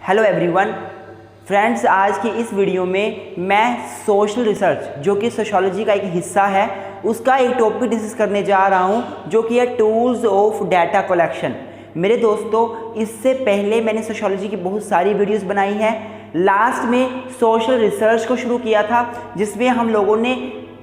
Hello everyone friends, आज की इस वीडियो में मैं सोशल रिसर्च जो कि सोशियोलॉजी का एक हिस्सा है उसका एक टॉपिक डिस्कस करने जा रहा हूं जो कि है टूल्स ऑफ डाटा कलेक्शन। मेरे दोस्तों, इससे पहले मैंने सोशियोलॉजी की बहुत सारी वीडियोस बनाई हैं। लास्ट में सोशल रिसर्च को शुरू किया था जिसमें हम लोगों ने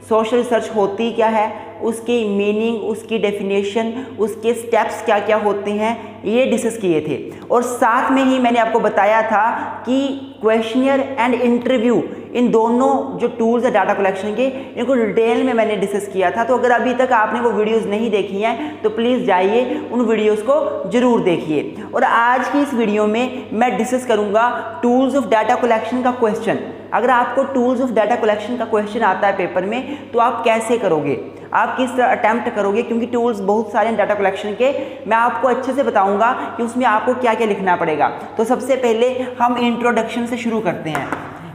सोशल रिसर्च होती क्या है, उसकी मीनिंग, उसकी डेफिनेशन, उसके स्टेप्स क्या क्या होते हैं, ये डिस्कस किए थे। और साथ में ही मैंने आपको बताया था कि क्वेश्चनियर एंड इंटरव्यू, इन दोनों जो टूल्स है डाटा कलेक्शन के, इनको डिटेल में मैंने डिस्कस किया था। तो अगर अभी तक आपने वो वीडियोस नहीं देखी हैं तो प्लीज़ जाइए उन वीडियोस को ज़रूर देखिए। और आज की इस वीडियो में मैं डिस्कस करूँगा टूल्स ऑफ डाटा कलेक्शन का क्वेश्चन। अगर आपको टूल्स ऑफ डाटा कलेक्शन का क्वेश्चन आता है पेपर में तो आप कैसे करोगे, आप किस तरह अटेम्प्ट करोगे, क्योंकि टूल्स बहुत सारे हैं डाटा कलेक्शन के। मैं आपको अच्छे से बताऊंगा कि उसमें आपको क्या क्या लिखना पड़ेगा। तो सबसे पहले हम इंट्रोडक्शन से शुरू करते हैं।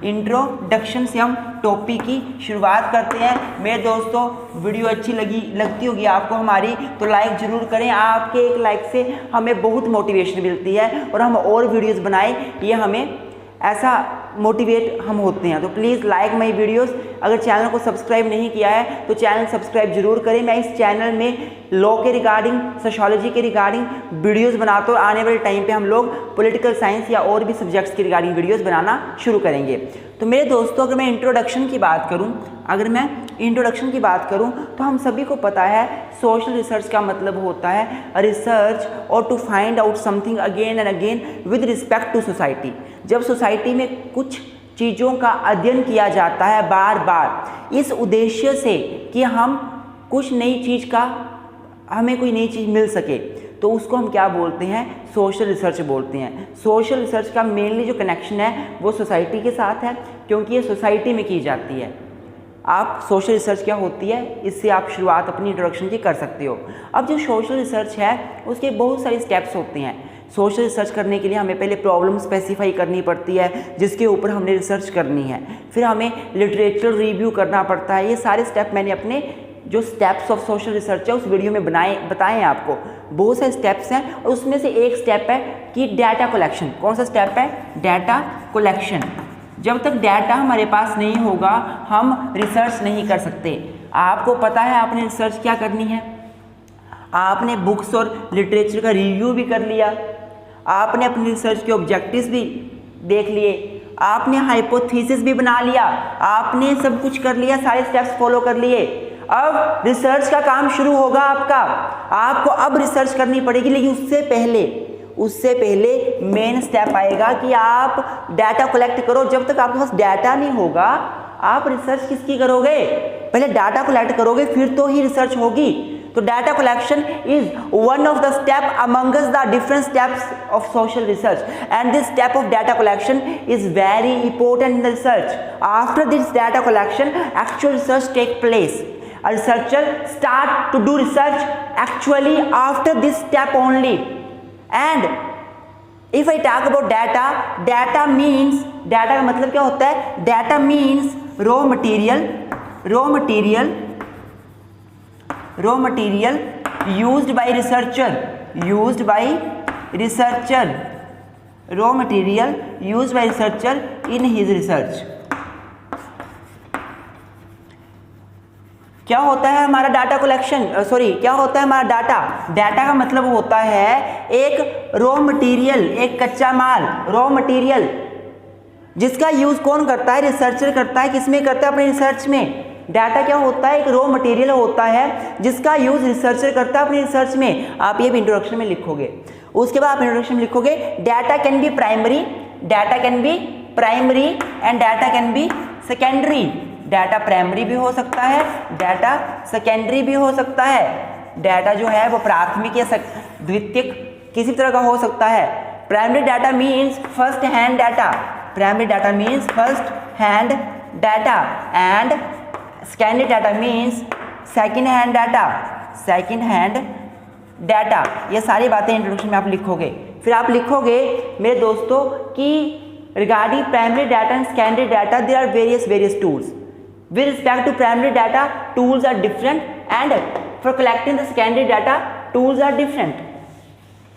इंट्रोडक्शन से हम टॉपिक की शुरुआत करते हैं। मेरे दोस्तों, वीडियो अच्छी लगती होगी आपको हमारी तो लाइक ज़रूर करें। आपके एक लाइक से हमें बहुत मोटिवेशन मिलती है और हम और वीडियोस बनाएं, ये हमें ऐसा मोटिवेट हम होते हैं। तो प्लीज़ लाइक माई वीडियोस। अगर चैनल को सब्सक्राइब नहीं किया है तो चैनल सब्सक्राइब जरूर करें। मैं इस चैनल में लॉ के रिगार्डिंग, सोशियोलॉजी के रिगार्डिंग वीडियोस बनाता हूँ। आने वाले टाइम पे हम लोग पॉलिटिकल साइंस या और भी सब्जेक्ट्स के रिगार्डिंग वीडियोस बनाना शुरू करेंगे। तो मेरे दोस्तों, अगर मैं इंट्रोडक्शन की बात करूं, तो हम सभी को पता है सोशल रिसर्च का मतलब होता है रिसर्च और to find out something again and again with respect to society. जब सोसाइटी में कुछ चीज़ों का अध्ययन किया जाता है बार बार इस उद्देश्य से कि हम कुछ नई चीज़ का, हमें कोई नई चीज़ मिल सके, तो उसको हम क्या बोलते हैं, सोशल रिसर्च बोलते हैं। सोशल रिसर्च का मेनली जो कनेक्शन है वो सोसाइटी के साथ है, क्योंकि ये सोसाइटी में की जाती है। आप सोशल रिसर्च क्या होती है, इससे आप शुरुआत अपनी इंट्रोडक्शन की कर सकते हो। अब जो सोशल रिसर्च है उसके बहुत सारे स्टेप्स होते हैं। सोशल रिसर्च करने के लिए हमें पहले प्रॉब्लम स्पेसिफाई करनी पड़ती है जिसके ऊपर हमने रिसर्च करनी है, फिर हमें लिटरेचर रिव्यू करना पड़ता है। ये सारे स्टेप मैंने अपने जो स्टेप्स ऑफ सोशल रिसर्च है उस वीडियो में बताए हैं आपको। बहुत सारे स्टेप्स हैं और उसमें से एक स्टेप है कि डाटा कलेक्शन। कौन सा स्टेप है? Data collection. जब तक डाटा हमारे पास नहीं होगा हम रिसर्च नहीं कर सकते। आपको पता है आपने रिसर्च क्या करनी है, आपने बुक्स और लिटरेचर का रिव्यू भी कर लिया, आपने अपनी रिसर्च के ऑब्जेक्टिव्स भी देख लिए, आपने हाइपोथेसिस भी बना लिया, आपने सब कुछ कर लिया, सारे स्टेप्स फॉलो कर लिए। अब रिसर्च का काम शुरू होगा आपका। आपको अब रिसर्च करनी पड़ेगी, लेकिन उससे पहले मेन स्टेप आएगा कि आप डाटा कलेक्ट करो। जब तक आपके पास डाटा नहीं होगा आप रिसर्च किसकी करोगे? पहले डाटा कलेक्ट करोगे फिर तो ही रिसर्च होगी। तो data collection is one of the step amongst the different steps of social research, and this step of data collection is very important in the research. After this data collection actual research take place. A researcher start to do research actually after this step only. And if I talk about data means, data का मतलब क्या होता है? Data means raw material used by researcher, raw material used by researcher in his research. क्या होता है हमारा data collection, क्या होता है हमारा डाटा का मतलब होता है एक रॉ मटेरियल, एक कच्चा माल, रॉ मटेरियल जिसका यूज कौन करता है? रिसर्चर करता है। किसमें करता है? अपने रिसर्च में। डाटा क्या होता है? एक रॉ मटेरियल होता है जिसका यूज रिसर्चर करता है अपने रिसर्च में। आप ये भी इंट्रोडक्शन में लिखोगे। उसके बाद आप इंट्रोडक्शन में लिखोगे data can be primary and data can be secondary. Data primary भी हो सकता है, डाटा सेकेंडरी भी हो सकता है। डाटा जो है वो प्राथमिक या द्वितीयक किसी तरह का हो सकता है। Primary data means first hand data, and secondary data means second hand data. ये सारी बातें इंट्रोडक्शन में आप लिखोगे। फिर आप लिखोगे मेरे दोस्तों कि regarding primary data and secondary data there are various tools. With respect to primary data, tools are different, and for collecting the secondary data, tools are different.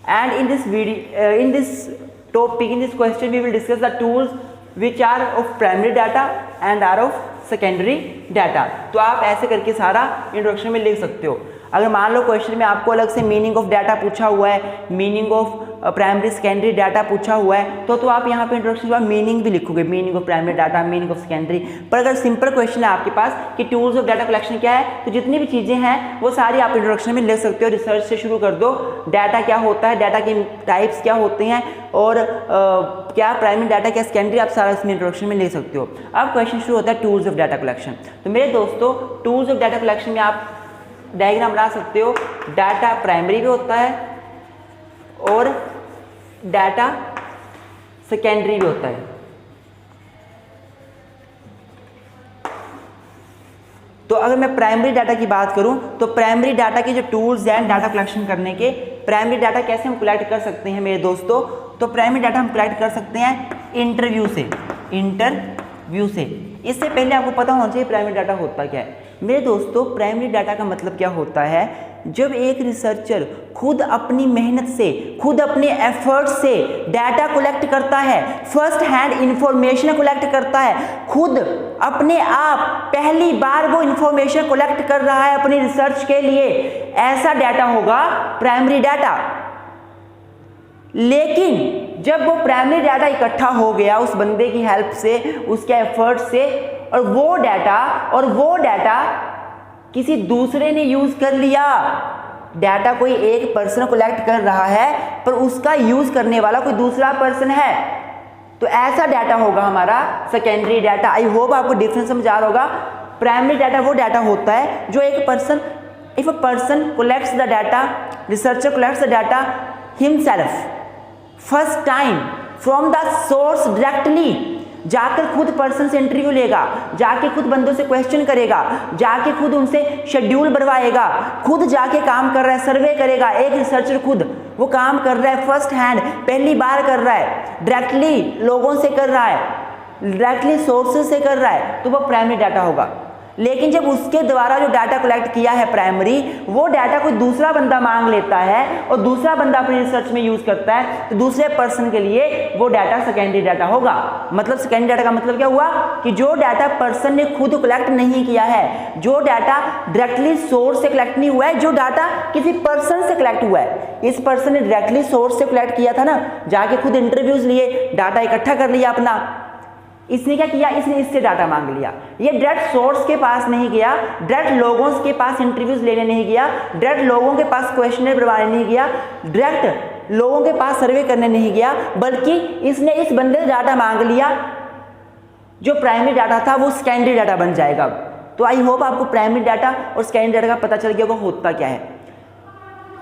And in this topic in this question we will discuss the tools which are of primary data and are of secondary data। तो आप ऐसे करके सारा introduction में लिख सकते हो। अगर मान लो क्वेश्चन में आपको अलग से मीनिंग ऑफ डाटा पूछा हुआ है, meaning of primary secondary data पूछा हुआ है, तो आप यहाँ पे इंट्रोडक्शन के बाद मीनिंग भी लिखोगे, meaning of primary data, meaning of secondary. पर अगर सिंपल क्वेश्चन है आपके पास कि टूल्स ऑफ डाटा कलेक्शन क्या है, तो जितनी भी चीज़ें हैं वो सारी आप इंट्रोडक्शन में लिख सकते हो। रिसर्च से शुरू कर दो, डाटा क्या होता है, डाटा के टाइप्स क्या होते हैं, और क्या प्राइमरी डाटा क्या सेकेंडरी, आप सारा इसमें इंट्रोडक्शन में ले सकते हो। अब क्वेश्चन शुरू होता है टूल्स ऑफ डाटा कलेक्शन। तो मेरे दोस्तों टूल्स ऑफ डाटा कलेक्शन में आप डायग्राम बना सकते हो। डाटा प्राइमरी भी होता है और डाटा सेकेंडरी भी होता है। तो अगर मैं प्राइमरी डाटा की बात करूं तो प्राइमरी डाटा के जो टूल्स हैं डाटा कलेक्शन करने के, प्राइमरी डाटा कैसे हम कलेक्ट कर सकते हैं मेरे दोस्तों, तो प्राइमरी डाटा हम कलेक्ट कर सकते हैं इंटरव्यू से। इससे पहले आपको पता होना चाहिए प्राइमरी डाटा होता क्या है। मेरे दोस्तों प्राइमरी डाटा का मतलब क्या होता है, जब एक रिसर्चर खुद अपनी मेहनत से, खुद अपने एफर्ट से डाटा कलेक्ट करता है, फर्स्ट हैंड इंफॉर्मेशन कलेक्ट करता है, खुद अपने आप पहली बार वो इंफॉर्मेशन कलेक्ट कर रहा है अपनी रिसर्च के लिए, ऐसा डाटा होगा प्राइमरी डाटा। लेकिन जब वो प्राइमरी डाटा इकट्ठा हो गया उस बंदे की हेल्प से, उसके एफर्ट से, और वो डाटा किसी दूसरे ने यूज कर लिया, डाटा कोई एक पर्सन कलेक्ट कर रहा है पर उसका यूज करने वाला कोई दूसरा पर्सन है, तो ऐसा डाटा होगा हमारा सेकेंडरी डाटा। आई होप आपको डिफरेंस समझ आ रहा होगा। प्राइमरी डाटा वो डाटा होता है जो एक person, if a person collects the data, researcher collects the data himself first time from the source directly, जाकर खुद पर्सन से इंटरव्यू लेगा, जाके खुद बंदों से क्वेश्चन करेगा, जाके खुद उनसे शेड्यूल बनवाएगा, खुद जाके काम कर रहा है, सर्वे करेगा। एक रिसर्चर खुद वो काम कर रहा है, फर्स्ट हैंड पहली बार कर रहा है, डायरेक्टली लोगों से कर रहा है, डायरेक्टली सोर्सेज से कर रहा है, तो वो प्राइमरी डाटा होगा। लेकिन जब उसके द्वारा जो डाटा कलेक्ट किया है प्राइमरी, वो डाटा कोई दूसरा बंदा मांग लेता है और दूसरा बंदा अपनी रिसर्च में यूज करता है, तो दूसरे पर्सन के लिए वो डाटा सेकेंडरी डाटा होगा। मतलब सेकेंडरी डाटा का मतलब क्या हुआ कि जो डाटा पर्सन ने खुद कलेक्ट नहीं किया है, जो डाटा डायरेक्टली सोर्स से कलेक्ट नहीं हुआ है, जो डाटा किसी पर्सन से कलेक्ट हुआ है। इस पर्सन ने डायरेक्टली सोर्स से कलेक्ट किया था ना, जाके खुद इंटरव्यूज लिए, डाटा इकट्ठा कर लिया अपना। इसने क्या किया, इसने इससे डाटा मांग लिया। ये डायरेक्ट सोर्स के पास नहीं गया, डायरेक्ट लोगों के पास इंटरव्यूज लेने नहीं गया, डायरेक्ट लोगों के पास क्वेश्चनर बनवाने नहीं गया, डायरेक्ट लोगों के पास सर्वे करने नहीं गया, बल्कि इसने इस बंदे से डाटा मांग लिया। जो प्राइमरी डाटा था वो सेकेंडरी डाटा बन जाएगा। तो आई होप आपको प्राइमरी डाटा और सेकेंडरी डाटा का पता चल गया होगा होता क्या है।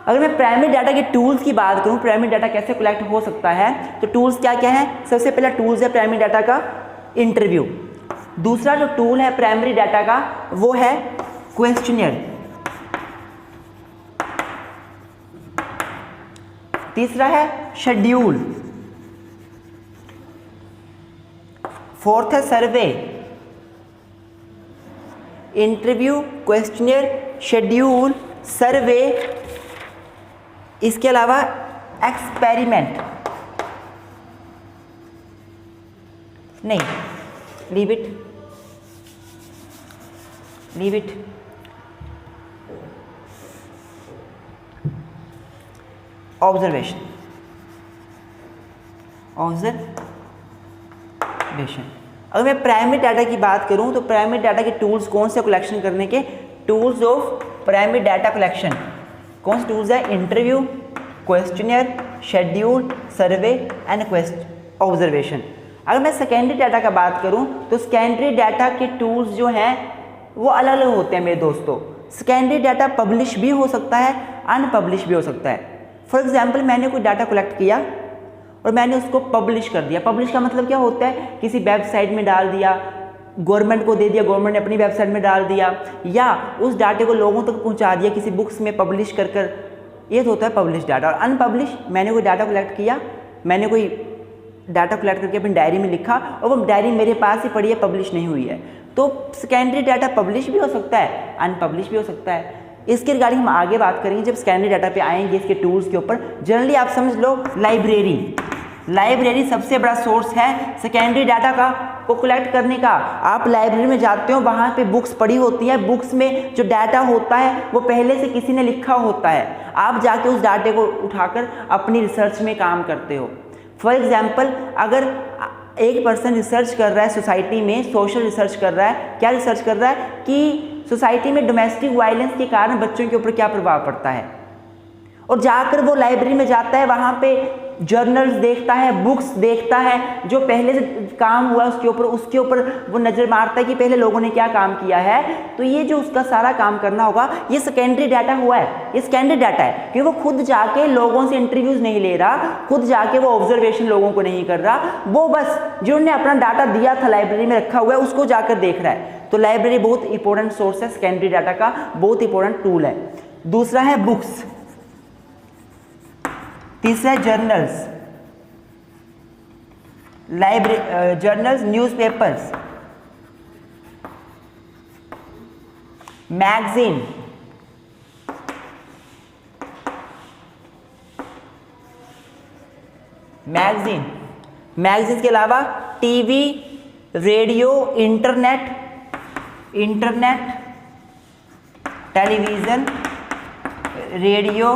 अगर मैं प्राइमरी डाटा के टूल्स की बात करूं, प्राइमरी डाटा कैसे कलेक्ट हो सकता है, तो टूल्स क्या क्या है। सबसे पहला टूल्स है प्राइमरी डाटा का इंटरव्यू। दूसरा जो टूल है प्राइमरी डाटा का वो है क्वेश्चनियर। तीसरा है शेड्यूल। फोर्थ है सर्वे। इंटरव्यू, क्वेश्चनियर, शेड्यूल, सर्वे, इसके अलावा एक्सपेरिमेंट, नहीं, लीव इट, ऑब्जर्वेशन। अगर मैं प्राइमरी डाटा की बात करूं तो प्राइमरी डाटा के टूल्स कौन से कलेक्शन करने के, tools of primary data collection कौन से टूल्स है, interview, questionnaire, schedule, survey and observation. अगर मैं सेकेंडरी डाटा का बात करूं तो सेकेंडरी डाटा के टूल्स जो हैं वो अलग अलग होते हैं मेरे दोस्तों। सेकेंडरी डाटा पब्लिश भी हो सकता है, अनपब्लिश भी हो सकता है। फॉर एग्जांपल मैंने कोई डाटा कलेक्ट किया और मैंने उसको पब्लिश कर दिया। पब्लिश का मतलब क्या होता है, किसी वेबसाइट में डाल दिया, गवर्नमेंट को दे दिया, गवर्नमेंट ने अपनी वेबसाइट में डाल दिया, या उस डाटे को लोगों तक पहुंचा दिया किसी बुक्स में पब्लिश कर कर, ये तो होता है पब्लिश डाटा। और अनपब्लिश, मैंने कोई डाटा कलेक्ट किया, मैंने कोई डाटा कलेक्ट करके अपनी डायरी में लिखा और वो डायरी मेरे पास ही पड़ी है, पब्लिश नहीं हुई है, तो सेकेंडरी डाटा पब्लिश भी हो सकता है, अनपब्लिश भी हो सकता है। इसके रिगार्डिंग हम आगे बात करेंगे जब सेकेंडरी डाटा पे आएंगे, इसके टूल्स के ऊपर। जनरली आप समझ लो लाइब्रेरी, लाइब्रेरी सबसे बड़ा सोर्स है सेकेंडरी डाटा का को कलेक्ट करने का। आप लाइब्रेरी में जाते हो, वहाँ पे बुक्स पढ़ी होती है, बुक्स में जो डाटा होता है वो पहले से किसी ने लिखा होता है, आप जाके उस डाटे को उठाकर अपनी रिसर्च में काम करते हो। फॉर एग्जाम्पल, अगर एक पर्सन रिसर्च कर रहा है सोसाइटी में, सोशल रिसर्च कर रहा है, क्या रिसर्च कर रहा है कि सोसाइटी में डोमेस्टिक वायलेंस के कारण बच्चों के ऊपर क्या प्रभाव पड़ता है, और जाकर वो लाइब्रेरी में जाता है, वहाँ पे जर्नल्स देखता है, बुक्स देखता है, जो पहले से काम हुआ उसके ऊपर वो नज़र मारता है कि पहले लोगों ने क्या काम किया है। तो ये जो उसका सारा काम करना होगा, ये सेकेंडरी डाटा हुआ है, ये सेकेंडरी डाटा है, क्योंकि वो खुद जाके लोगों से इंटरव्यूज नहीं ले रहा, खुद जाके वो ऑब्जर्वेशन लोगों को नहीं कर रहा, वो बस जिन्होंने अपना डाटा दिया था लाइब्रेरी में रखा हुआ है उसको जाकर देख रहा है। तो लाइब्रेरी बहुत इंपॉर्टेंट सोर्स है, सेकेंडरी डाटा का बहुत इंपॉर्टेंट टूल है। दूसरा है बुक्स, तीसरा है journals, library journals, newspapers, magazine, magazine के अलावा TV, radio, internet, television, radio,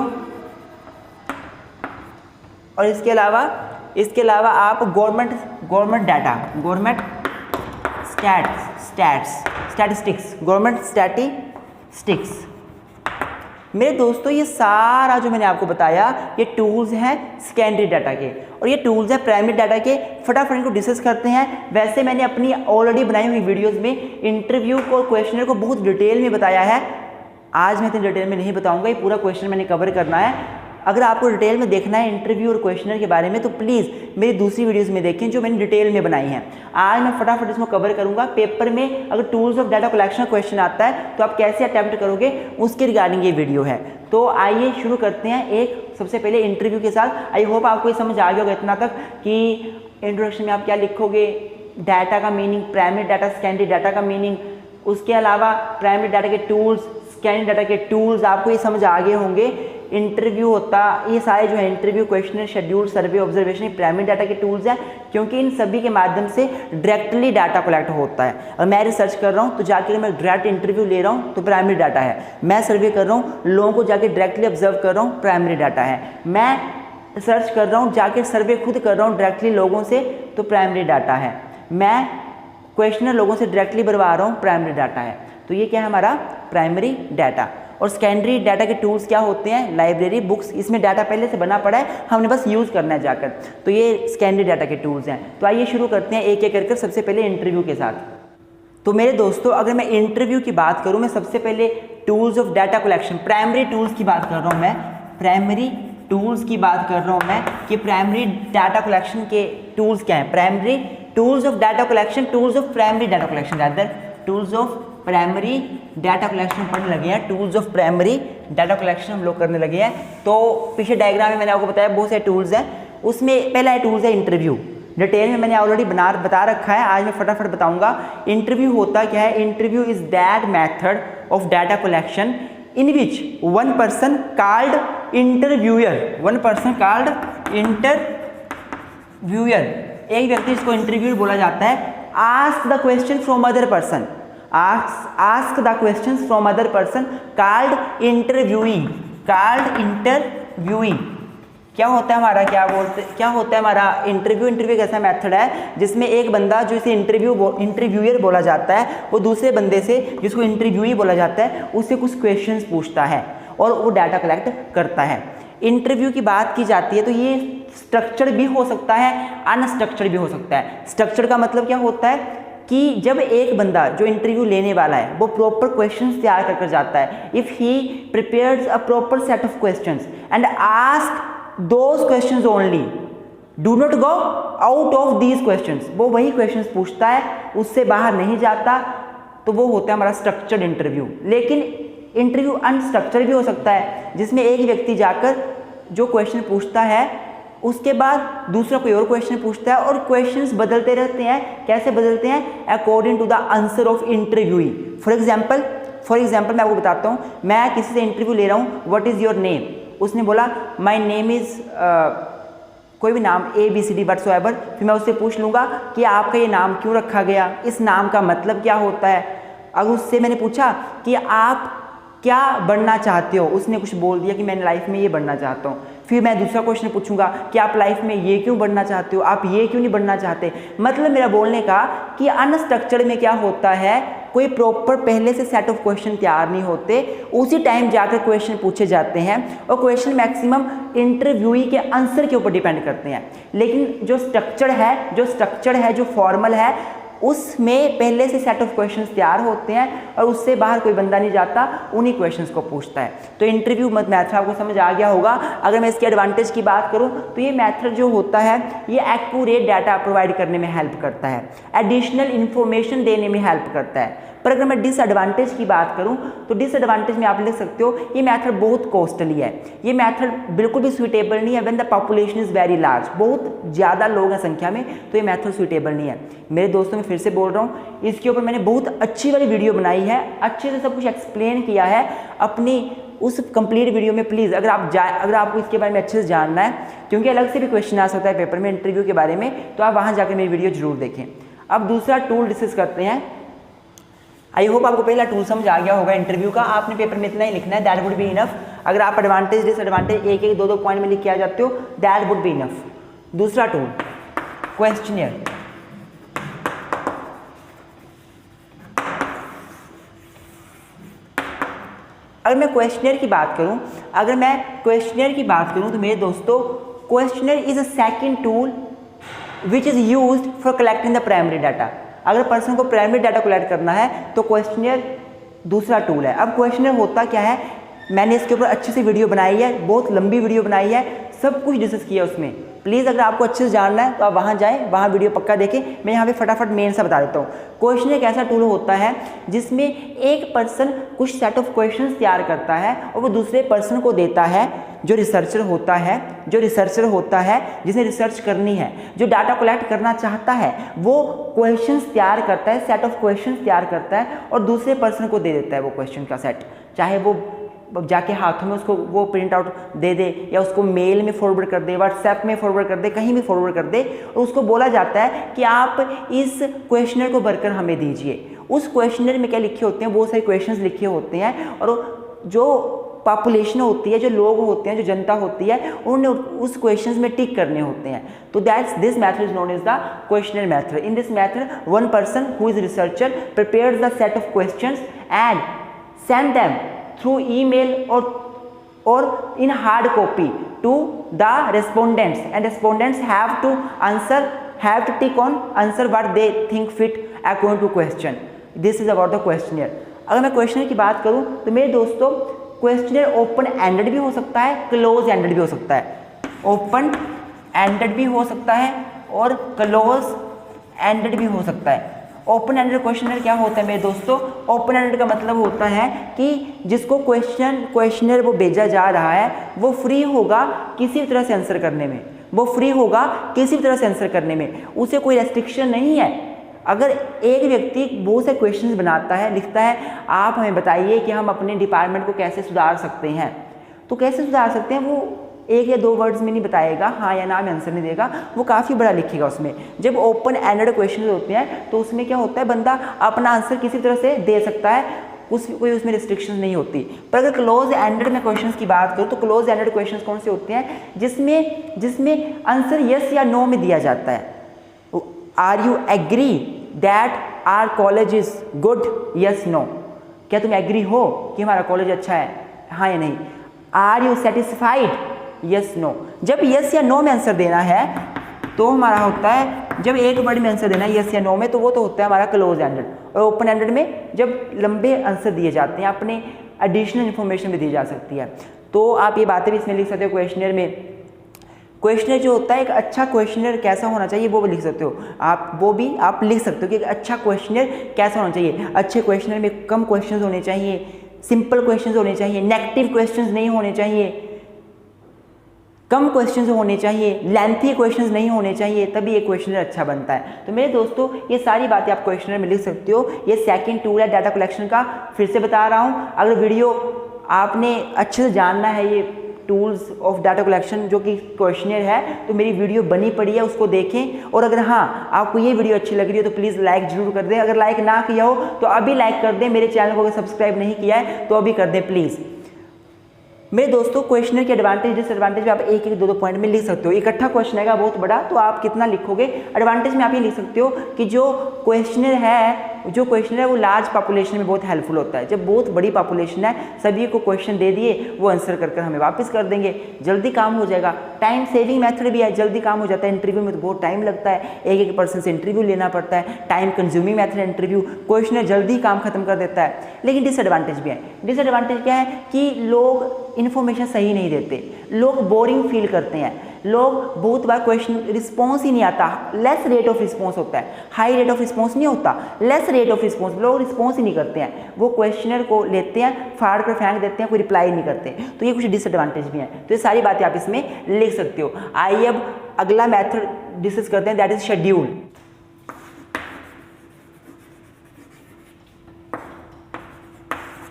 और इसके अलावा आप गवर्नमेंट डाटा, गवर्नमेंट स्टैटिस्टिक्स। मेरे दोस्तों, ये सारा जो मैंने आपको बताया ये टूल्स हैं सेकेंडरी डाटा के, और ये टूल्स हैं प्राइमरी डाटा के। फटाफट इनको डिस्कस करते हैं। वैसे मैंने अपनी ऑलरेडी बनाई हुई वीडियोस में इंटरव्यू को, क्वेश्चनर को बहुत डिटेल में बताया है। आज मैं इतनी डिटेल में नहीं बताऊंगा, ये पूरा क्वेश्चन मैंने कवर करना है। अगर आपको डिटेल में देखना है इंटरव्यू और क्वेश्चनर के बारे में तो प्लीज़ मेरी दूसरी वीडियोस में देखें जो मैंने डिटेल में बनाई हैं। आज मैं फटाफट इसको कवर करूंगा। पेपर में अगर tools of data collection question आता है तो आप कैसे अटेम्प्ट करोगे उसके रिगार्डिंग ये वीडियो है। तो आइए शुरू करते हैं एक सबसे पहले इंटरव्यू के साथ। आई होप आपको ये समझ आ गया होगा इतना तक कि इंट्रोडक्शन में आप क्या लिखोगे, डाटा का meaning, primary data, secondary data का मीनिंग, उसके अलावा प्राइमरी डाटा के टूल्स, सेकेंडरी डाटा के टूल्स, आपको ये समझ आ गए होंगे। इंटरव्यू होता, ये सारे जो है इंटरव्यू, क्वेश्चनर, शेड्यूल, सर्वे, ऑब्जर्वेशन, प्राइमरी डाटा के टूल्स हैं, क्योंकि इन सभी के माध्यम से डायरेक्टली डाटा कलेक्ट होता है। और मैं रिसर्च कर रहा हूँ तो जाकर मैं डायरेक्ट इंटरव्यू ले रहा हूँ तो प्राइमरी डाटा है। मैं सर्वे कर रहा हूँ, लोगों को जाके डायरेक्टली ऑब्जर्व कर रहा हूँ, प्राइमरी डाटा है। मैं रिसर्च कर रहा हूँ, जाके सर्वे खुद कर रहा हूँ डायरेक्टली लोगों से, तो प्राइमरी डाटा है। मैं क्वेश्चनर लोगों से डायरेक्टली भरवा रहा हूँ, प्राइमरी डाटा है। तो ये क्या है हमारा प्राइमरी डाटा। और सेकेंडरी डाटा के टूल्स क्या होते हैं, लाइब्रेरी, बुक्स, इसमें डाटा पहले से बना पड़ा है, हमने बस यूज़ करना है जाकर। तो ये सेकेंडरी डाटा के टूल्स हैं। तो आइए शुरू करते हैं एक एक करके, सबसे पहले इंटरव्यू के साथ। तो मेरे दोस्तों, अगर मैं इंटरव्यू की बात करूँ, मैं सबसे पहले tools of data collection, primary tools की बात कर रहा हूँ मैं, प्राइमरी टूल्स की बात कर रहा हूँ मैं कि प्राइमरी डाटा कलेक्शन के टूल्स क्या हैं। Primary tools of data collection, tools of primary data collection, rather tools of primary data collection पढ़ने लगे हैं। Tools of primary data collection हम लोग करने लगे हैं। तो पीछे डायग्राम में मैंने आपको बताया बहुत सारे टूल्स हैं, उसमें पहला टूल्स है इंटरव्यू। डिटेल में मैंने ऑलरेडी बता रखा है, आज मैं फटाफट बताऊंगा। इंटरव्यू होता क्या है, interview is that method of data collection in which one person called interviewer, one person called interviewer, एक व्यक्ति जिसको इंटरव्यूअर बोला जाता है, ask the question from other person, ask the questions from other person called interviewing, क्या होता है हमारा, क्या होता है हमारा इंटरव्यू। इंटरव्यू एक ऐसा मेथड है जिसमें एक बंदा जो इसे इंटरव्यूअर बोला जाता है, वो दूसरे बंदे से जिसको इंटरव्यूई बोला जाता है उससे कुछ क्वेश्चंस पूछता है और वो डाटा कलेक्ट करता है। इंटरव्यू की बात की जाती है तो ये स्ट्रक्चर भी हो सकता है, अनस्ट्रक्चर्ड भी हो सकता है। स्ट्रक्चर का मतलब क्या होता है कि जब एक बंदा जो इंटरव्यू लेने वाला है वो प्रॉपर क्वेश्चंस तैयार कर जाता है, if he prepares a proper set of questions and ask those questions only, do not go out of these questions, वो वही क्वेश्चंस पूछता है, उससे बाहर नहीं जाता, तो वो होता है हमारा स्ट्रक्चर्ड इंटरव्यू। लेकिन इंटरव्यू अनस्ट्रक्चर्ड भी हो सकता है, जिसमें एक व्यक्ति जाकर जो क्वेश्चन पूछता है उसके बाद दूसरा कोई और क्वेश्चन पूछता है और क्वेश्चंस बदलते रहते हैं। कैसे बदलते हैं, according to the answer of interviewee. For example मैं आपको बताता हूँ, मैं किसी से इंटरव्यू ले रहा हूँ, व्हाट इज़ योर नेम, उसने बोला माई नेम इज़ कोई भी नाम ABCD व्हाटसोएवर, फिर मैं उससे पूछ लूँगा कि आपका ये नाम क्यों रखा गया, इस नाम का मतलब क्या होता है। अगर उससे मैंने पूछा कि आप क्या बनना चाहते हो, उसने कुछ बोल दिया कि मैं लाइफ में ये बनना चाहता हूँ, फिर मैं दूसरा क्वेश्चन पूछूंगा कि आप लाइफ में ये क्यों बनना चाहते हो, आप ये क्यों नहीं बनना चाहते। मतलब मेरा बोलने का कि अनस्ट्रक्चर्ड में क्या होता है, कोई प्रॉपर पहले से सेट ऑफ क्वेश्चन तैयार नहीं होते, उसी टाइम जाकर क्वेश्चन पूछे जाते हैं और क्वेश्चन मैक्सिमम इंटरव्यूई के आंसर के ऊपर डिपेंड करते हैं। लेकिन जो स्ट्रक्चर है, जो फॉर्मल है, उसमें पहले से सेट ऑफ क्वेश्चंस तैयार होते हैं और उससे बाहर कोई बंदा नहीं जाता, उन्हीं क्वेश्चंस को पूछता है। तो इंटरव्यू मेथड आपको समझ आ गया होगा। अगर मैं इसके एडवांटेज की बात करूं तो ये मेथड जो होता है ये एक्यूरेट डाटा प्रोवाइड करने में हेल्प करता है, एडिशनल इन्फॉर्मेशन देने में हेल्प करता है। पर अगर मैं डिसएडवांटेज की बात करूं तो डिसएडवांटेज में आप लिख सकते हो ये मेथड बहुत कॉस्टली है, ये मेथड बिल्कुल भी सुइटेबल नहीं है when the population is very large, बहुत ज़्यादा लोग हैं संख्या में, तो ये मेथड सुइटेबल नहीं है। मेरे दोस्तों, मैं फिर से बोल रहा हूँ, इसके ऊपर मैंने बहुत अच्छी वाली वीडियो बनाई है, अच्छे से सब कुछ एक्सप्लेन किया है अपनी उस कंप्लीट वीडियो में। प्लीज़ अगर आपको इसके बारे में अच्छे से जानना है, क्योंकि अलग से भी क्वेश्चन आ सकता है पेपर में इंटरव्यू के बारे में, तो आप वहाँ जाकर मेरी वीडियो जरूर देखें। अब दूसरा टूल डिस्कस करते हैं। आई होप आपको पहला टूल समझ आ गया होगा इंटरव्यू का, आपने पेपर में इतना ही लिखना है, दैट वुड बी इनफ। अगर आप एडवांटेज डिसएडवांटेज एक एक दो पॉइंट में लिख के आ जाते हो, दैट वुड बी इनफ। दूसरा टूल क्वेश्चनियर। अगर मैं क्वेश्चनियर की बात करूं तो मेरे दोस्तों, questionnaire is a second tool which is used for collecting the primary data. अगर पर्सन को प्राइमरी डाटा कलेक्ट करना है तो क्वेश्चनियर दूसरा टूल है। अब क्वेश्चनियर होता क्या है, मैंने इसके ऊपर अच्छी सी वीडियो बनाई है, बहुत लंबी वीडियो बनाई है, सब कुछ डिस्कस किया उसमें। प्लीज़ अगर आपको अच्छे से जानना है तो आप वहाँ जाएं, वहाँ वीडियो पक्का देखें। मैं यहाँ पे फटाफट मेन सा बता देता हूँ। क्वेश्चन एक ऐसा टूल होता है जिसमें एक पर्सन कुछ सेट ऑफ क्वेश्चंस तैयार करता है और वो दूसरे पर्सन को देता है, जो रिसर्चर होता है जिसने रिसर्च करनी है, जो डाटा कलेक्ट करना चाहता है, वो क्वेश्चंस तैयार करता है, सेट ऑफ क्वेश्चंस तैयार करता है और दूसरे पर्सन को दे देता है वो क्वेश्चन का सेट। चाहे वो जाके हाथों में उसको वो प्रिंट आउट दे दे या उसको मेल में फॉरवर्ड कर दे, व्हाट्सएप में फॉरवर्ड कर दे, कहीं भी फॉरवर्ड कर दे, और उसको बोला जाता है कि आप इस क्वेश्चनर को भरकर हमें दीजिए। उस क्वेश्चनर में क्या लिखे होते हैं, बहुत सारे क्वेश्चंस लिखे होते हैं और जो पॉपुलेशन होती है, जो लोग होते हैं, जो जनता होती है, उन्होंने उस क्वेश्चंस में टिक करने होते हैं। तो this method is known as the questionnaire method. In this method one person who is researcher prepares the set of questions and send them through email or in hard copy to the respondents, and respondents have to tick on answer what they think fit according to question. This is about the questionnaire. अगर मैं questionnaire की बात करूं तो मेरे दोस्तों, questionnaire open ended भी हो सकता है, क्लोज एंडेड भी हो सकता है। ओपन एंडेड भी हो सकता है और क्लोज एंडेड भी हो सकता है। ओपन एंडेड क्वेश्चनर क्या होता है मेरे दोस्तों, ओपन एंडेड का मतलब होता है कि जिसको क्वेश्चनर वो भेजा जा रहा है वो फ्री होगा किसी भी तरह से आंसर करने में, उसे कोई रेस्ट्रिक्शन नहीं है। अगर एक व्यक्ति बहुत से क्वेश्चंस बनाता है, लिखता है आप हमें बताइए कि हम अपने डिपार्टमेंट को कैसे सुधार सकते हैं, तो कैसे सुधार सकते हैं वो एक या दो वर्ड्स में नहीं बताएगा, हाँ या ना में आंसर नहीं देगा, वो काफ़ी बड़ा लिखेगा उसमें। जब ओपन एंडेड क्वेश्चन होते हैं तो उसमें क्या होता है, बंदा अपना आंसर किसी तरह से दे सकता है, कोई उसमें रिस्ट्रिक्शन नहीं होती। पर अगर क्लोज एंडेड में क्वेश्चंस की बात करूँ तो क्लोज एंडेड क्वेश्चंस कौन से होते हैं, जिसमें आंसर यस या नो में दिया जाता है। Are you agree that our college is good, yes no, क्या तुम एग्री हो कि हमारा कॉलेज अच्छा है, हाँ या नहीं। Are you satisfied, yes no. जब यस या नो में आंसर देना है तो हमारा होता है, जब एक वर्ड में आंसर देना है यस या नो में, तो वो तो होता है हमारा क्लोज एंडेड। और ओपन एंडेड में जब लंबे आंसर दिए जाते हैं, अपने एडिशनल इन्फॉर्मेशन भी दी जा सकती है। तो आप ये बातें भी इसमें लिख सकते हो। क्वेश्चनर में, क्वेश्चनर जो होता है, एक अच्छा क्वेश्चनर कैसा होना चाहिए वो भी लिख सकते हो आप, वो भी आप लिख सकते हो कि एक अच्छा क्वेश्चनर कैसा होना चाहिए। अच्छे क्वेश्चनर में कम क्वेश्चन होने चाहिए, सिंपल क्वेश्चन होने चाहिए, नेगेटिव क्वेश्चन नहीं होने चाहिए, कम क्वेश्चंस होने चाहिए, लेंथी क्वेश्चंस नहीं होने चाहिए, तभी ये क्वेश्चनर अच्छा बनता है। तो मेरे दोस्तों, ये सारी बातें आप क्वेश्चनर में लिख सकते हो। ये सेकंड टूल है डाटा कलेक्शन का, फिर से बता रहा हूँ। अगर वीडियो आपने अच्छे से जानना है, ये टूल्स ऑफ डाटा कलेक्शन जो कि क्वेश्चनर है, तो मेरी वीडियो बनी पड़ी है, उसको देखें। और अगर हाँ आपको ये वीडियो अच्छी लग रही हो तो प्लीज़ लाइक जरूर कर दें। अगर लाइक ना किया हो तो अभी लाइक कर दें। मेरे चैनल को अगर सब्सक्राइब नहीं किया है तो अभी कर दें प्लीज़। मेरे दोस्तों क्वेश्चनर के एडवांटेज डिसएडवांटेज में आप एक एक दो पॉइंट में लिख सकते हो। इकट्ठा क्वेश्चन आएगा बहुत बड़ा, तो आप कितना लिखोगे। एडवांटेज में आप ये लिख सकते हो कि जो क्वेश्चनर है वो लार्ज पॉपुलेशन में बहुत हेल्पफुल होता है। जब बहुत बड़ी पॉपुलेशन है, सभी को क्वेश्चन दे दिए, वो आंसर कर हमें वापस कर देंगे, जल्दी काम हो जाएगा। टाइम सेविंग मेथड भी है, जल्दी काम हो जाता है। इंटरव्यू में तो बहुत टाइम लगता है, एक पर्सन से इंटरव्यू लेना पड़ता है, टाइम कंज्यूमिंग मेथड है इंटरव्यू। क्वेश्चनर जल्दी काम खत्म कर देता है। लेकिन डिसएडवांटेज भी है। डिसएडवांटेज क्या है कि लोग इन्फॉर्मेशन सही नहीं देते, लोग बोरिंग फील करते हैं, लोग बहुत बार क्वेश्चन रिस्पॉन्स ही नहीं आता, लेस रेट ऑफ रिस्पॉन्स होता है, हाई रेट ऑफ रिस्पॉन्स नहीं होता, लेस रेट ऑफ रिस्पॉन्स, लोग रिस्पॉन्स ही नहीं करते हैं। वो क्वेश्चनर को लेते हैं, फाड़ कर फेंक देते हैं, कोई रिप्लाई नहीं करते। तो ये कुछ डिसएडवांटेज भी हैं। तो ये सारी बातें आप इसमें लिख सकते हो। आइए अब अगला मैथड डिस्कस करते हैं, दैट इज शेड्यूल।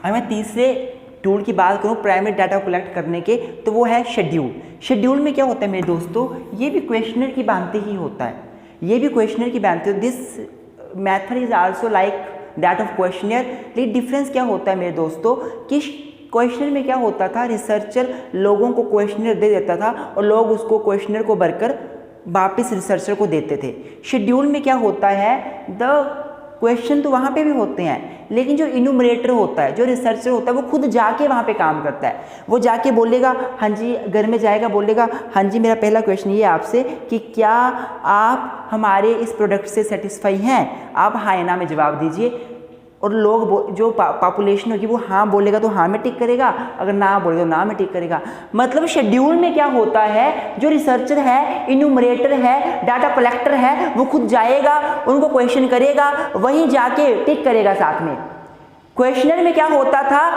अब मैं तीसरे टूल की बात करूं प्राइमरी डाटा को कलेक्ट करने के, तो वो है शेड्यूल। शेड्यूल में क्या होता है मेरे दोस्तों, ये भी क्वेश्चनर की भांति ही होता है, ये भी क्वेश्चनर की भांति। This method is also like that of questionnaire. लेकिन डिफरेंस क्या होता है मेरे दोस्तों कि क्वेश्चनर में क्या होता था, रिसर्चर लोगों को क्वेश्चनर दे देता था और लोग उसको क्वेश्चनर को भरकर वापस रिसर्चर को देते थे। शेड्यूल में क्या होता है, द क्वेश्चन तो वहाँ पे भी होते हैं, लेकिन जो इन्यूमरेटर होता है, जो रिसर्चर होता है, वो खुद जाके वहाँ पे काम करता है। वो जाके बोलेगा, हाँ जी, घर में जाएगा, बोलेगा, हाँ जी मेरा पहला क्वेश्चन ये आपसे कि क्या आप हमारे इस प्रोडक्ट से सेटिस्फाई हैं? आप हाँ या ना में जवाब दीजिए। और लोग जो पॉपुलेशन होगी वो हाँ बोलेगा तो हाँ में टिक करेगा, अगर ना बोलेगा तो ना में टिक करेगा। मतलब शेड्यूल में क्या होता है, जो रिसर्चर है, इन्यूमरेटर है, डाटा कलेक्टर है, वो खुद जाएगा, उनको क्वेश्चन करेगा, वहीं जाके टिक करेगा साथ में। क्वेश्चनर में क्या होता था,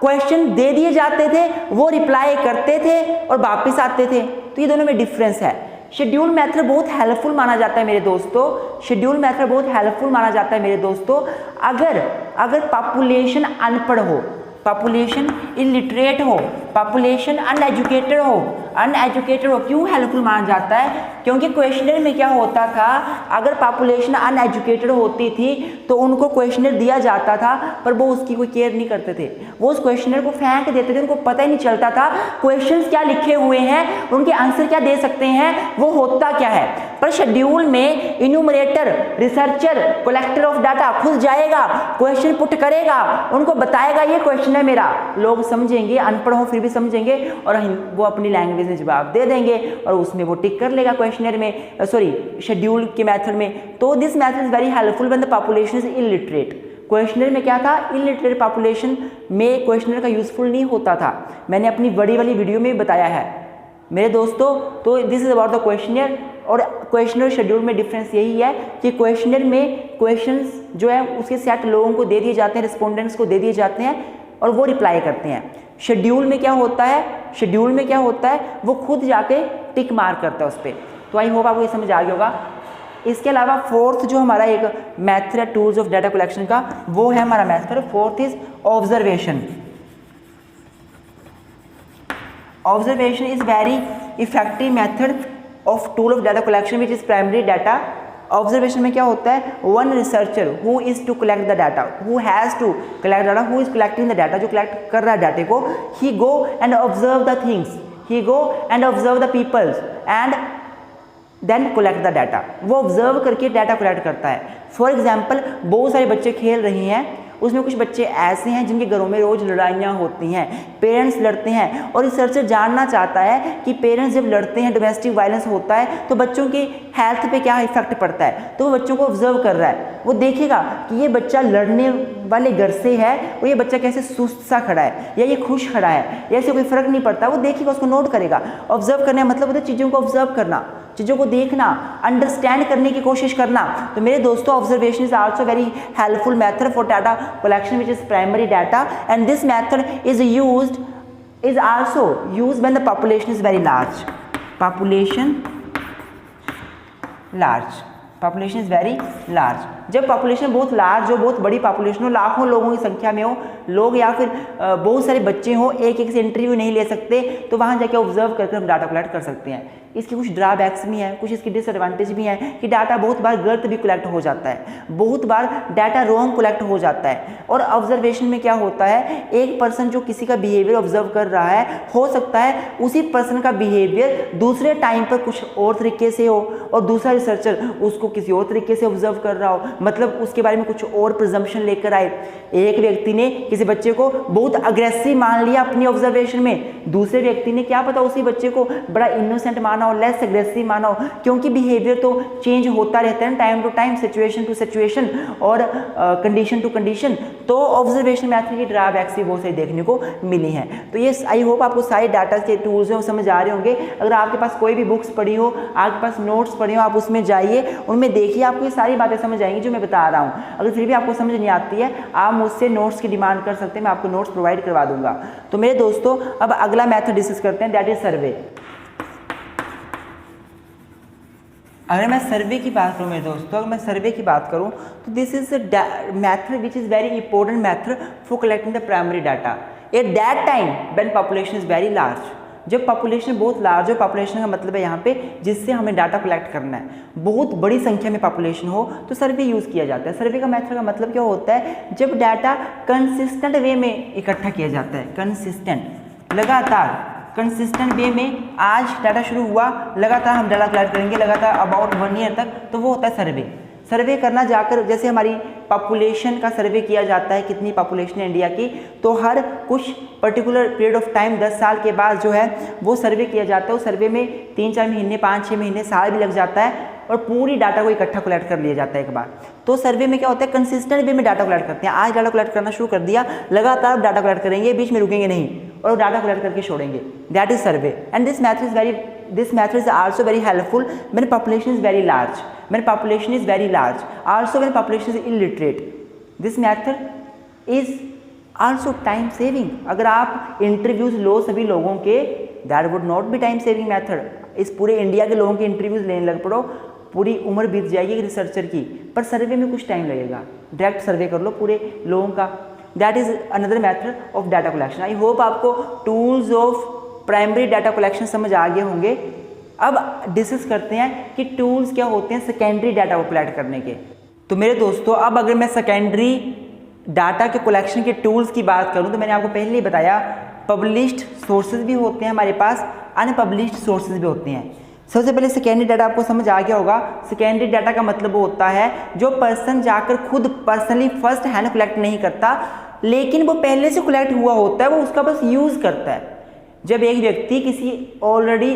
क्वेश्चन दे दिए जाते थे, वो रिप्लाई करते थे और वापस आते थे। तो ये दोनों में डिफरेंस है। शेड्यूल मेथड बहुत हेल्पफुल माना जाता है मेरे दोस्तों, शेड्यूल मेथड बहुत हेल्पफुल माना जाता है मेरे दोस्तों। अगर पॉपुलेशन अनपढ़ हो, पॉपुलेशन इलिटरेट हो, पॉपुलेशन अनएजुकेटेड हो, क्यों हेल्पफुल माना जाता है? क्योंकि क्वेश्चनर में क्या होता था, अगर पॉपुलेशन अनएजुकेटेड होती थी तो उनको क्वेश्चनर दिया जाता था, पर वो उसकी कोई केयर नहीं करते थे, वो उस क्वेश्चनर को फेंक देते थे, उनको पता ही नहीं चलता था क्वेश्चंस क्या लिखे हुए हैं, उनके आंसर क्या दे सकते हैं, वो होता क्या है। पर शेड्यूल में enumerator, researcher, collector of data खुद जाएगा, क्वेश्चन पुट करेगा, उनको बताएगा ये क्वेश्चन है मेरा, लोग समझेंगे, अनपढ़ हो फिर भी समझेंगे और वो अपनी लैंग्वेज में जवाब दे देंगे और उसमें वो टिक कर लेगा क्वेश्चनर में, शेड्यूल के मेथड में। तो this method is very helpful when the population is illiterate. Questionnaire में क्या था, इलिटरेट पॉपुलेशन में क्वेश्चनर का यूजफुल नहीं होता था, मैंने अपनी बड़ी वाली वीडियो में बताया है मेरे दोस्तों। तो this is about the questionnaire. और क्वेश्चनर शेड्यूल में डिफरेंस यही है कि क्वेश्चनर में क्वेश्चंस जो है उसके सेट लोगों को दे दिए जाते हैं, रिस्पोंडेंट्स को दे दिए जाते हैं और वो रिप्लाई करते हैं। शेड्यूल में क्या होता है, वो खुद जाके टिक मार्क करता है उस पर। तो आई होप आपको ये समझ आ गया होगा। इसके अलावा फोर्थ जो हमारा एक मेथड है टूल्स ऑफ डाटा कलेक्शन का, वो है हमारा method fourth is observation. Observation is very effective method of tool of data collection which is primary data. Observation में क्या होता है, one researcher who is to collect the data, who has to collect data, who is collecting the data, जो collect कर रहा है डाटे को, he go and observe the things, he go and observe the peoples and then collect the data. वो observe करके data collect करता है। फॉर एग्जाम्पल, बहुत सारे बच्चे खेल रहे हैं, उसमें कुछ बच्चे ऐसे हैं जिनके घरों में रोज़ लड़ाइयाँ होती हैं, पेरेंट्स लड़ते हैं, और रिसर्चर जानना चाहता है कि पेरेंट्स जब लड़ते हैं, डोमेस्टिक वायलेंस होता है, तो बच्चों की हेल्थ पे क्या इफेक्ट पड़ता है। तो वो बच्चों को ऑब्जर्व कर रहा है, वो देखेगा कि ये बच्चा लड़ने वाले घर से है और ये बच्चा कैसे सुस्त सा खड़ा है या ये खुश खड़ा है, या ऐसे कोई फर्क नहीं पड़ता, वो देखेगा, उसको नोट करेगा। ऑब्जर्व करने का मतलब होता है चीज़ों को ऑब्जर्व करना, चीज़ों को देखना, अंडरस्टैंड करने की कोशिश करना। तो मेरे दोस्तों, observation is also very helpful method for data collection which is primary data, and this method is also used when the population is very large. Population is very large. जब पॉपुलेशन बहुत large हो, बहुत बड़ी population हो, लाखों लोगों की संख्या में हो लोग, या फिर बहुत सारे बच्चे हो, एक एक से इंटरव्यू नहीं ले सकते, तो वहाँ जाके ऑब्जर्व करके हम डाटा कलेक्ट कर सकते हैं। इसके कुछ ड्रॉबैक्स भी हैं, कुछ इसकी डिसएडवांटेज भी हैं कि डाटा बहुत बार गलत भी कलेक्ट हो जाता है, बहुत बार डाटा रॉन्ग कलेक्ट हो जाता है। और ऑब्जर्वेशन में क्या होता है, एक पर्सन जो किसी का बिहेवियर ऑब्जर्व कर रहा है, हो सकता है उसी पर्सन का बिहेवियर दूसरे टाइम पर कुछ और तरीके से हो और दूसरा रिसर्चर उसको किसी और तरीके से ऑब्जर्व कर रहा हो, मतलब उसके बारे में कुछ और प्रिजम्पशन लेकर आए। एक व्यक्ति ने किसी बच्चे को बहुत अग्रेसिव मान लिया अपनी ऑब्जर्वेशन में, दूसरे व्यक्ति ने क्या पता उसी बच्चे को बड़ा इनोसेंट माना हो, लेस एग्रेसिव माना हो, क्योंकि बिहेवियर तो चेंज होता रहता है time to time, situation to situation और कंडीशन टू कंडीशन। तो ऑब्जर्वेशन मैथड की ड्रॉबैक्स भी बहुत सारी देखने को मिली हैं। तो ये आई होप आपको सारे डाटा के टूल्स हैं वो समझ आ रहे होंगे। अगर आपके पास कोई भी बुक्स पढ़ी हो, आपके पास नोट्स पढ़े हो, आप उसमें जाइए, उनमें देखिए, आपको ये सारी बातें समझ आएंगी जो मैं बता रहा हूँ। अगर फिर भी आपको समझ नहीं आती है, आप मुझसे नोट्स की डिमांड कर सकते हैं, मैं आपको नोट्स प्रोवाइड करवा दूंगा। तो मेरे दोस्तों अब अगला मैथड डिस्कस करते हैं, दैट इज सर्वे। अगर मैं सर्वे की बात करूँ मेरे दोस्तों, अगर मैं सर्वे की बात करूँ तो this is method which is very important method for collecting the primary data at that time when population is very large. जब पॉपुलेशन बहुत लार्ज हो, पॉपुलेशन का मतलब है यहाँ पे जिससे हमें डाटा कलेक्ट करना है, बहुत बड़ी संख्या में पॉपुलेशन हो तो सर्वे यूज़ किया जाता है। सर्वे का मेथड का मतलब क्या होता है, जब डाटा कंसिस्टेंट वे में इकट्ठा किया जाता है, कंसिस्टेंट लगातार कंसिस्टेंट वे में, आज डाटा शुरू हुआ, लगातार हम डाटा कलेक्ट करेंगे लगातार अबाउट 1 ईयर तक, तो वो होता है सर्वे। सर्वे करना जाकर, जैसे हमारी पॉपुलेशन का सर्वे किया जाता है, कितनी पॉपुलेशन है इंडिया की, तो हर कुछ पर्टिकुलर पीरियड ऑफ टाइम 10 साल के बाद जो है वो सर्वे किया जाता है। उस सर्वे में 3-4 महीने, 5-6 महीने, साल भी लग जाता है और पूरी डाटा को इकट्ठा कलेक्ट कर लिया जाता है एक बार। तो सर्वे में क्या होता है, कंसिस्टेंट वे में डाटा कलेक्ट करते हैं। आज डाटा कलेक्ट करना शुरू कर दिया, लगातार डाटा कलेक्ट करेंगे, बीच में रुकेंगे नहीं और डाटा कलेक्ट करके छोड़ेंगे, that is survey. And this method is also very helpful when population is very large, when population is very large, also when population is illiterate. This method is also time saving. अगर आप interviews लो सभी लोगों के, that would not be time saving method. इस पूरे India के लोगों के इंटरव्यूज लेने लग पड़ो, पूरी उम्र बीत जाएगी रिसर्चर की, पर सर्वे में कुछ टाइम लगेगा। डायरेक्ट सर्वे कर लो पूरे लोगों का, that is another method of data collection. I hope आपको tools of primary data collection समझ आ गए होंगे। अब डिस्कस करते हैं कि टूल्स क्या होते हैं सेकेंडरी डाटा को कलेक्ट करने के। तो मेरे दोस्तों अब अगर मैं सेकेंडरी डाटा के कलेक्शन के टूल्स की बात करूं तो मैंने आपको पहले ही बताया, पब्लिश्ड सोर्सेज भी होते हैं हमारे पास, अनपब्लिश्ड सोर्सेज भी होते हैं। सबसे पहले सेकेंडरी डाटा आपको समझ आ गया होगा। सेकेंडरी डाटा का मतलब होता है जो पर्सन जाकर खुद पर्सनली फर्स्ट हैंड कलेक्ट नहीं करता, लेकिन वो पहले से कलेक्ट हुआ होता है, वो उसका बस यूज़ करता है। जब एक व्यक्ति किसी ऑलरेडी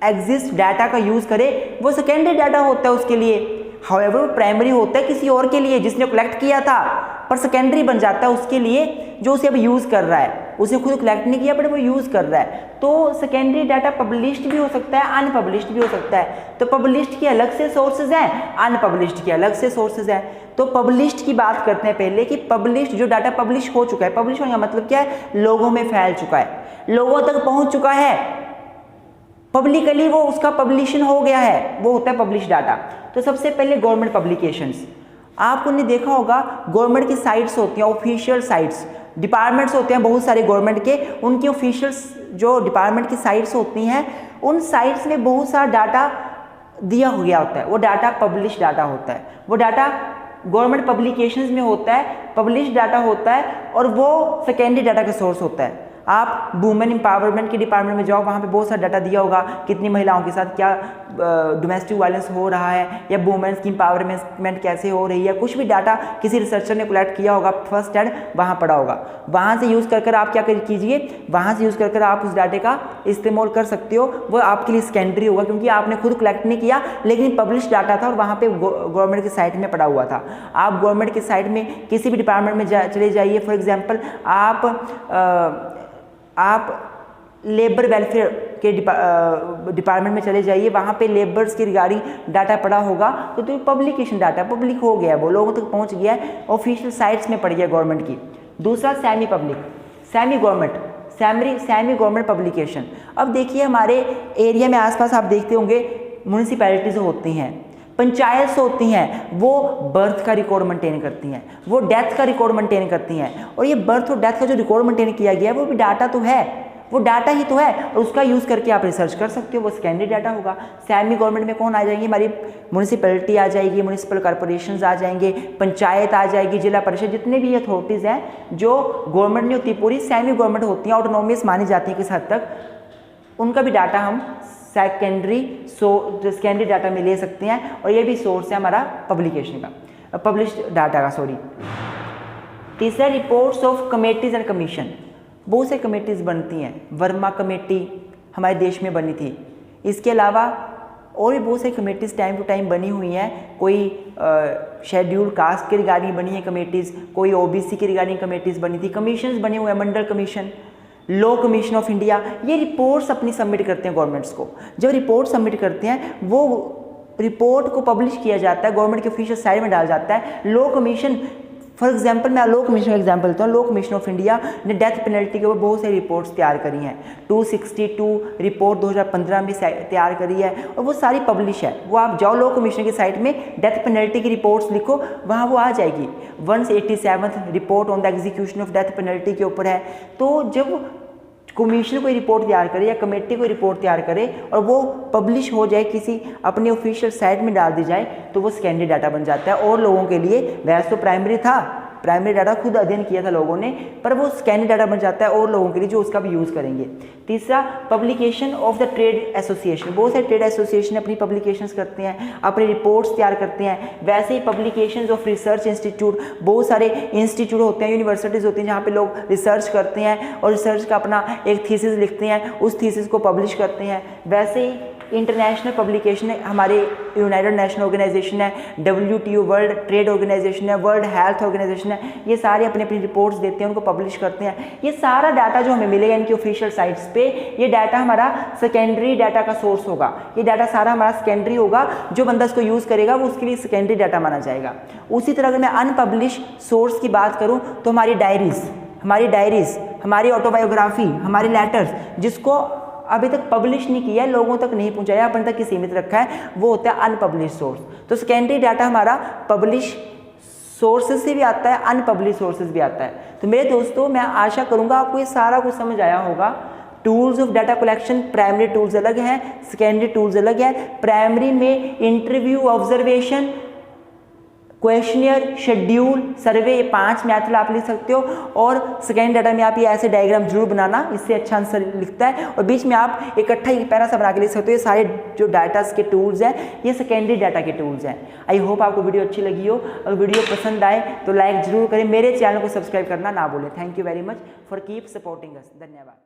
एग्जिस्ट डाटा का यूज़ करे, वो सेकेंडरी डाटा होता है उसके लिए। हाउएवर प्राइमरी होता है किसी और के लिए जिसने कलेक्ट किया था, पर सेकेंडरी बन जाता है उसके लिए जो उसे अब यूज़ कर रहा है। उसे खुद कलेक्ट नहीं किया बट वो यूज़ कर रहा है। तो सेकेंडरी डाटा पब्लिश्ड भी हो सकता है, अनपब्लिश्ड भी हो सकता है। तो पब्लिश्ड के अलग से सोर्सेज हैं, अनपब्लिश्ड के अलग से सोर्सेज हैं। तो पब्लिश्ड की बात करते हैं पहले कि पब्लिश्ड जो डाटा पब्लिश हो चुका है, पब्लिश होने का मतलब क्या है, लोगों में फैल चुका है, लोगों तक पहुंच चुका है, पब्लिकली वो उसका पब्लिशन हो गया है, वो होता है पब्लिश डाटा। तो सबसे पहले गवर्नमेंट पब्लिकेशंस, आपने देखा होगा गवर्नमेंट की साइट्स होती हैं, ऑफिशियल साइट्स, डिपार्टमेंट्स होते हैं बहुत सारे गवर्नमेंट के, उनकी ऑफिशियल्स जो डिपार्टमेंट की साइट्स होती हैं, उन साइट्स में बहुत सारा डाटा दिया गया होता है, वो डाटा पब्लिश डाटा होता है, वो डाटा गवर्नमेंट पब्लिकेशंस में होता है, पब्लिश डाटा होता है और वो सेकेंडरी डाटा का सोर्स होता है। आप वुमेन एम्पावरमेंट के डिपार्टमेंट में जाओ, वहाँ पे बहुत सारा डाटा दिया होगा, कितनी महिलाओं के साथ क्या डोमेस्टिक वायलेंस हो रहा है या वुमेन्स की एम्पावरमेंट कैसे हो रही है, कुछ भी डाटा किसी रिसर्चर ने कलेक्ट किया होगा, फर्स्ट हैंड वहाँ पड़ा होगा। वहाँ से यूज़ कर आप क्या कीजिए, वहाँ से यूज़ कर आप उस डाटे का इस्तेमाल कर सकते हो। वो आपके लिए सेकेंडरी होगा क्योंकि आपने खुद कलेक्ट नहीं किया, लेकिन पब्लिश डाटा था और वहाँ पर गवर्नमेंट की साइट में पड़ा हुआ था। आप गवर्नमेंट की साइट में किसी भी डिपार्टमेंट में चले जाइए, फॉर एग्जाम्पल आप लेबर वेलफेयर के डिपार्टमेंट में चले जाइए, वहाँ पे लेबर्स के रिगार्डिंग डाटा पड़ा होगा, तो पब्लिकेशन डाटा पब्लिक हो गया, वो लोगों तक पहुँच गया है, ऑफिशियल साइट्स में पड़ गया गवर्नमेंट की। दूसरा semi public, semi government publication. अब देखिए हमारे एरिया में आसपास आप देखते होंगे म्यूनिसिपैलिटीज होती हैं, पंचायत होती हैं वो बर्थ का रिकॉर्ड मेंटेन करती हैं, वो डेथ का रिकॉर्ड मेंटेन करती हैं। और ये बर्थ और डेथ का जो रिकॉर्ड मेंटेन किया गया है वो भी डाटा तो है, वो डाटा ही तो है, और उसका यूज़ करके आप रिसर्च कर सकते हो, वो सेकेंडरी डाटा होगा। सेमी गवर्नमेंट में कौन आ जाएंगे, हमारी म्यूनिसिपैलिटी आ जाएगी, म्यूनिसिपल कॉर्पोरेशंस आ जाएंगे, पंचायत आ जाएगी, जिला परिषद, जितने भी अथॉरिटीज़ हैं जो गवर्नमेंट नहीं होती, पूरी सेमी गवर्नमेंट होती हैं, ऑटोनोमियस मानी जाती है किस हद तक, उनका भी डाटा हम सेकेंडरी डाटा में ले सकते हैं। और ये भी सोर्स है हमारा पब्लिकेशन का, पब्लिश्ड डाटा का, सॉरी। तीसरा, reports of committees and commission. बहुत से कमेटीज़ बनती हैं, वर्मा कमेटी हमारे देश में बनी थी, इसके अलावा और भी बहुत सारी कमेटीज़ टाइम टू टाइम बनी हुई हैं। कोई शेड्यूल कास्ट के रिगार्डिंग बनी है कमेटीज़, कोई ओबीसी के रिगार्डिंग कमेटीज़ बनी थी, कमीशंस बने हुए हैं, Mandal commission, law commission of India. ये रिपोर्ट्स अपनी सबमिट करते हैं गवर्नमेंट्स को। जब रिपोर्ट सबमिट करते हैं वो रिपोर्ट को पब्लिश किया जाता है, गवर्नमेंट के ऑफिशियल साइट में डाला जाता है। लॉ कमीशन, फॉर एग्जांपल मैं लॉ कमीशन का एग्जांपल देता हूँ। लॉ कमीशन ऑफ इंडिया ने डेथ पेनल्टी के ऊपर बहुत सारी रिपोर्ट्स तैयार करी हैं। 262 रिपोर्ट 2015 में तैयार करी है और वो सारी पब्लिश है। वो आप जाओ लॉ कमीशन की साइट में, डेथ पेनल्टी की रिपोर्ट्स लिखो, वहाँ वो आ जाएगी। 187th report on the execution of death penalty के ऊपर है। तो जब कमीशन कोई रिपोर्ट तैयार करे या कमेटी कोई रिपोर्ट तैयार करे और वो पब्लिश हो जाए, किसी अपने ऑफिशियल साइट में डाल दी जाए, तो वो सेकेंडरी डाटा बन जाता है। और लोगों के लिए वैसे तो प्राइमरी था, प्राइमरी डाटा खुद अध्ययन किया था लोगों ने, पर वो सेकेंडरी डाटा बन जाता है और लोगों के लिए जो उसका भी यूज़ करेंगे। तीसरा, publication of the trade association. बहुत सारे ट्रेड एसोसिएशन अपनी पब्लिकेशंस करते हैं, अपनी रिपोर्ट्स तैयार करते हैं। वैसे ही पब्लिकेशंस ऑफ रिसर्च इंस्टीट्यूट, बहुत सारे इंस्टीट्यूट होते हैं, यूनिवर्सिटीज़ होती हैं जहाँ पे लोग रिसर्च करते हैं और रिसर्च का अपना एक थीसिस लिखते हैं, उस थीसिस को पब्लिश करते हैं। वैसे ही इंटरनेशनल पब्लिकेशन है, हमारे यूनाइटेड नेशन ऑर्गेनाइजेशन है, WTO वर्ल्ड ट्रेड ऑर्गेनाइजेशन है, वर्ल्ड हेल्थ ऑर्गेनाइजेशन है, ये सारे अपनी अपनी रिपोर्ट्स देते हैं, उनको पब्लिश करते हैं। ये सारा डाटा जो हमें मिलेगा इनकी ऑफिशियल साइट्स पे, ये डाटा हमारा सेकेंडरी डाटा का सोर्स होगा। ये डाटा सारा हमारा सेकेंडरी होगा, जो बंदा इसको यूज़ करेगा वो उसके लिए सेकेंडरी डाटा माना जाएगा। उसी तरह अगर मैं अनपब्लिश सोर्स की बात करूँ तो हमारी डायरीज़, हमारी ऑटोबायोग्राफी, हमारे लेटर्स, जिसको अभी तक पब्लिश नहीं किया है, लोगों तक नहीं पहुंचाया, अपन तक ही सीमित रखा है, वो होता है अनपब्लिश सोर्स। तो सेकेंडरी डाटा हमारा पब्लिश सोर्सेज से भी आता है, अनपब्लिश सोर्सेज भी आता है। तो मेरे दोस्तों, मैं आशा करूंगा आपको ये सारा कुछ समझ आया होगा। Tools of data collection, primary tools अलग हैं, सेकेंडरी टूल्स अलग है। प्राइमरी में इंटरव्यू, ऑब्जर्वेशन, क्वेश्चनियर, शेड्यूल, सर्वे, ये 5 मैथड आप लिख सकते हो। और सेकेंड डाटा में आप ये ऐसे डायग्राम जरूर बनाना, इससे अच्छा आंसर लिखता है। और बीच में आप इकट्ठा एक पैरा सा बना के लिख सकते हो। ये सारे जो डाटास के टूल्स हैं, ये सेकेंडरी डाटा के टूल्स हैं। आई होप आपको वीडियो अच्छी लगी हो। अगर वीडियो पसंद आए तो लाइक जरूर करें, मेरे चैनल को सब्सक्राइब करना ना भूलें। Thank you very much for keep supporting us. धन्यवाद।